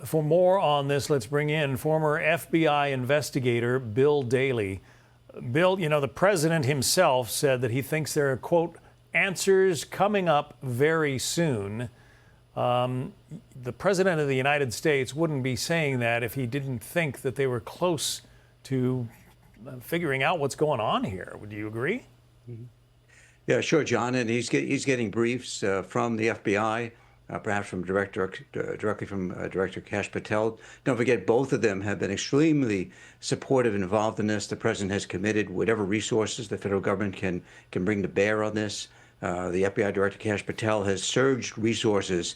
For more on this, let's bring in former FBI investigator Bill Daly. Bill, you know, the president himself said that he thinks there are, quote, answers coming up very soon. The president of the United States wouldn't be saying that if he didn't think that they were close to figuring out what's going on here. Would you agree? Mm-hmm. Yeah, sure, John. And he's getting briefs from the FBI, perhaps from directly from Director Kash Patel. Don't forget, both of them have been extremely supportive and involved in this. The president has committed whatever resources the federal government can bring to bear on this. The FBI Director Kash Patel has surged resources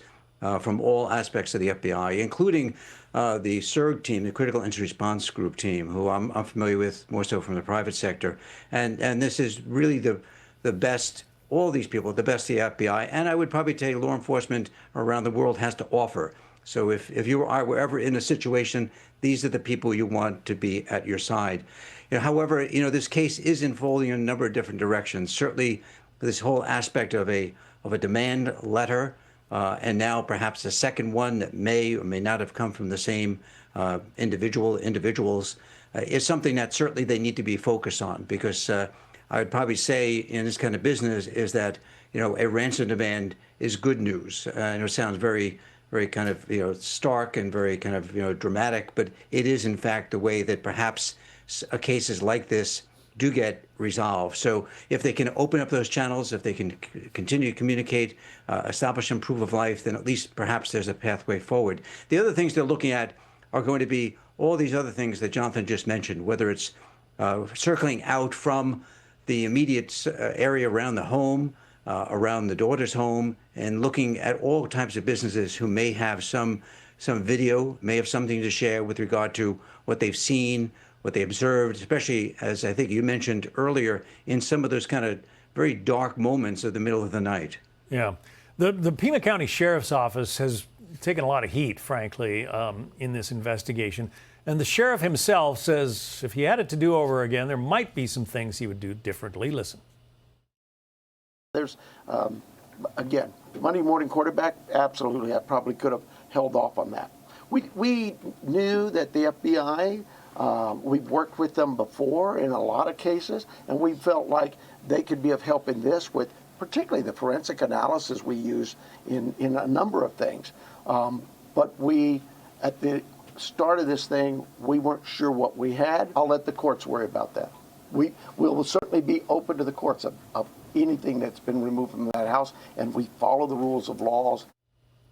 from all aspects of the FBI, including the CIRG team, the Critical Incident Response Group team, who I'm familiar with more so from the private sector. And this is really the best, all these people, the best the FBI, and I would probably say law enforcement around the world has to offer. So if you were ever in a situation, these are the people you want to be at your side. However, this case is unfolding in a number of different directions. Certainly, this whole aspect of a demand letter, and now perhaps a second one that may or may not have come from the same individuals, is something that certainly they need to be focused on, because I would probably say in this kind of business is that, a ransom demand is good news. It sounds very, very kind of, stark and very kind of, dramatic, but it is in fact the way that perhaps cases like this do get resolved. So if they can open up those channels, if they can continue to communicate, establish some proof of life, then at least perhaps there's a pathway forward. The other things they're looking at are going to be all these other things that Jonathan just mentioned, whether it's circling out from the immediate area around the home, around the daughter's home, and looking at all types of businesses who may have some video, may have something to share with regard to what they've seen, what they observed, especially, as I think you mentioned earlier, in some of those kind of very dark moments of the middle of the night. Yeah. The Pima County Sheriff's Office has taken a lot of heat, frankly, in this investigation. And the sheriff himself says if he had it to do over again, there might be some things he would do differently. Listen. There's, again, Monday morning quarterback, absolutely. I probably could have held off on that. We knew that the FBI, we've worked with them before in a lot of cases, and we felt like they could be of help in this, with particularly the forensic analysis we use in a number of things. But we, at the start of this thing, we weren't sure what we had. I'll let the courts worry about that. We will certainly be open to the courts of anything that's been removed from that house, and we follow the rules of laws.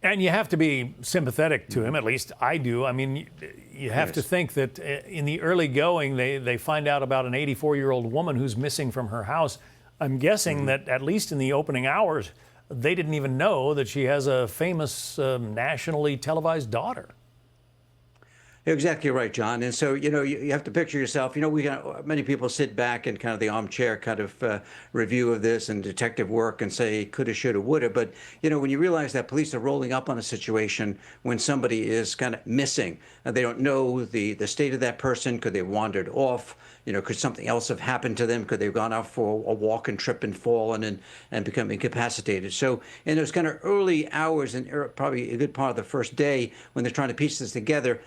And you have to be sympathetic to him, at least I do. I mean, you have to think that in the early going, they find out about an 84-year-old woman who's missing from her house. I'm guessing that at least in the opening hours, they didn't even know that she has a famous nationally televised daughter. You're exactly right, John. And so, you have to picture yourself, many people sit back in kind of the armchair kind of review of this and detective work and say coulda, shoulda, woulda. But, when you realize that police are rolling up on a situation when somebody is kind of missing, they don't know the state of that person. Could they have wandered off? Could something else have happened to them? Could they have gone out for a walk and trip and fallen and become incapacitated? So in those kind of early hours and probably a good part of the first day when they're trying to piece this together,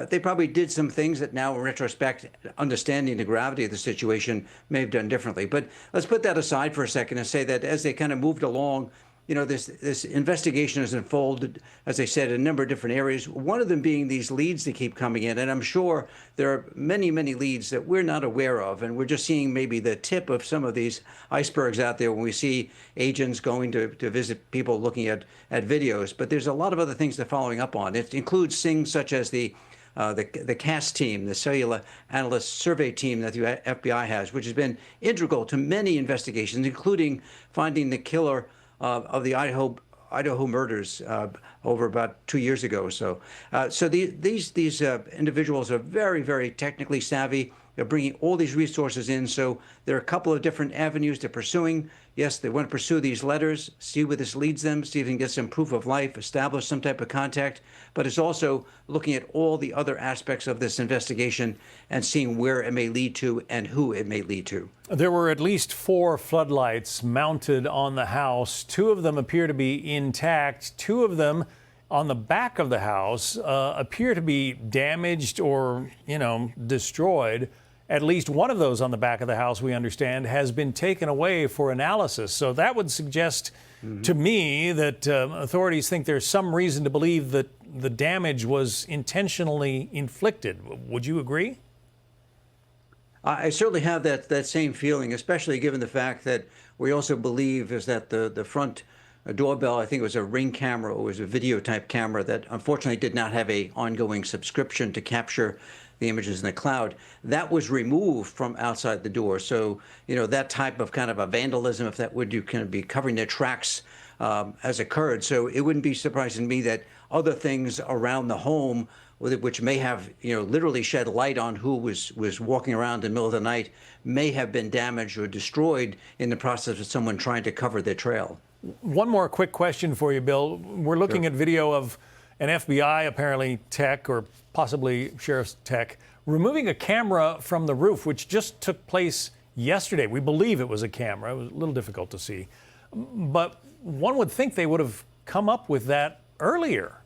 they probably did some things that now, in retrospect, understanding the gravity of the situation, may have done differently. But let's put that aside for a second and say that as they kind of moved along, this investigation has unfolded, as I said, in a number of different areas, one of them being these leads that keep coming in. And I'm sure there are many, many leads that we're not aware of. And we're just seeing maybe the tip of some of these icebergs out there when we see agents going to visit people looking at videos. But there's a lot of other things they're following up on. It includes things such as the CAS team, the Cellular Analyst Survey team that the FBI has, which has been integral to many investigations, including finding the killer of the Idaho murders over about 2 years ago or so. So these individuals are very, very technically savvy. They're bringing all these resources in. So there are a couple of different avenues they're pursuing. Yes, they want to pursue these letters, see where this leads them, see if they can get some proof of life, establish some type of contact. But it's also looking at all the other aspects of this investigation and seeing where it may lead to and who it may lead to. There were at least 4 floodlights mounted on the house. 2 of them appear to be intact. 2 of them on the back of the house appear to be damaged or, destroyed. At least one of those on the back of the house, we understand, has been taken away for analysis. So that would suggest to me that authorities think there's some reason to believe that the damage was intentionally inflicted. Would you agree? I certainly have that same feeling, especially given the fact that we also believe is that the front doorbell, I think it was a Ring camera, or it was a video type camera that unfortunately did not have a ongoing subscription to capture the images in the cloud. That was removed from outside the door. So, that type of kind of a vandalism, if that would, you kind of be covering their tracks, has occurred. So it wouldn't be surprising to me that other things around the home, which may have, literally shed light on who was walking around in the middle of the night, may have been damaged or destroyed in the process of someone trying to cover their trail. One more quick question for you, Bill. We're looking at video of an FBI, apparently tech, or possibly sheriff's tech, removing a camera from the roof, which just took place yesterday. We believe it was a camera. It was a little difficult to see. But one would think they would have come up with that earlier.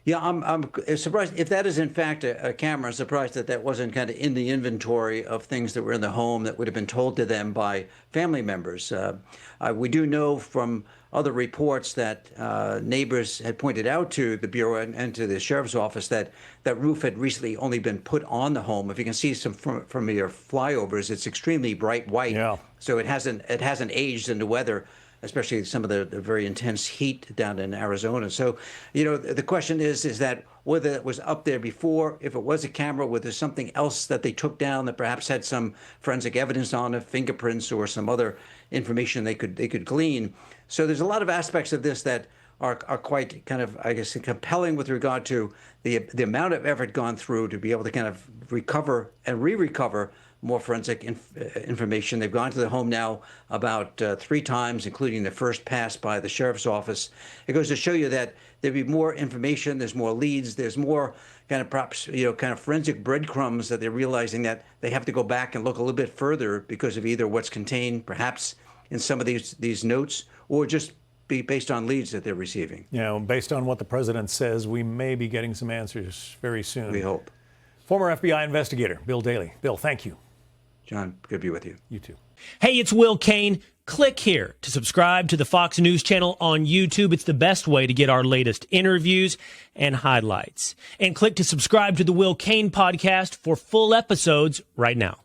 Yeah, I'm surprised if that is in fact a camera. I'm surprised that wasn't kind of in the inventory of things that were in the home that would have been told to them by family members. We do know from other reports that neighbors had pointed out to the Bureau and to the Sheriff's Office that that roof had recently only been put on the home. If you can see some from your flyovers, it's extremely bright white. Yeah. So it hasn't aged in the weather, especially some of the very intense heat down in Arizona. So, the question is that whether it was up there before, if it was a camera, whether there's something else that they took down that perhaps had some forensic evidence on it, fingerprints or some other information they could glean. So there's a lot of aspects of this that are quite kind of, I guess, compelling with regard to the amount of effort gone through to be able to kind of recover and re-recover more forensic information. They've gone to the home now about 3 times, including the first pass by the Sheriff's Office. It goes to show you that there'd be more information, there's more leads, there's more kind of perhaps, kind of forensic breadcrumbs that they're realizing that they have to go back and look a little bit further because of either what's contained perhaps in some of these notes or just be based on leads that they're receiving. Based on what the president says, we may be getting some answers very soon. We hope. Former FBI investigator Bill Daly. Bill, thank you. John, good to be with you. You too. Hey, it's Will Kane. Click here to subscribe to the Fox News channel on YouTube. It's the best way to get our latest interviews and highlights. And click to subscribe to the Will Kane podcast for full episodes right now.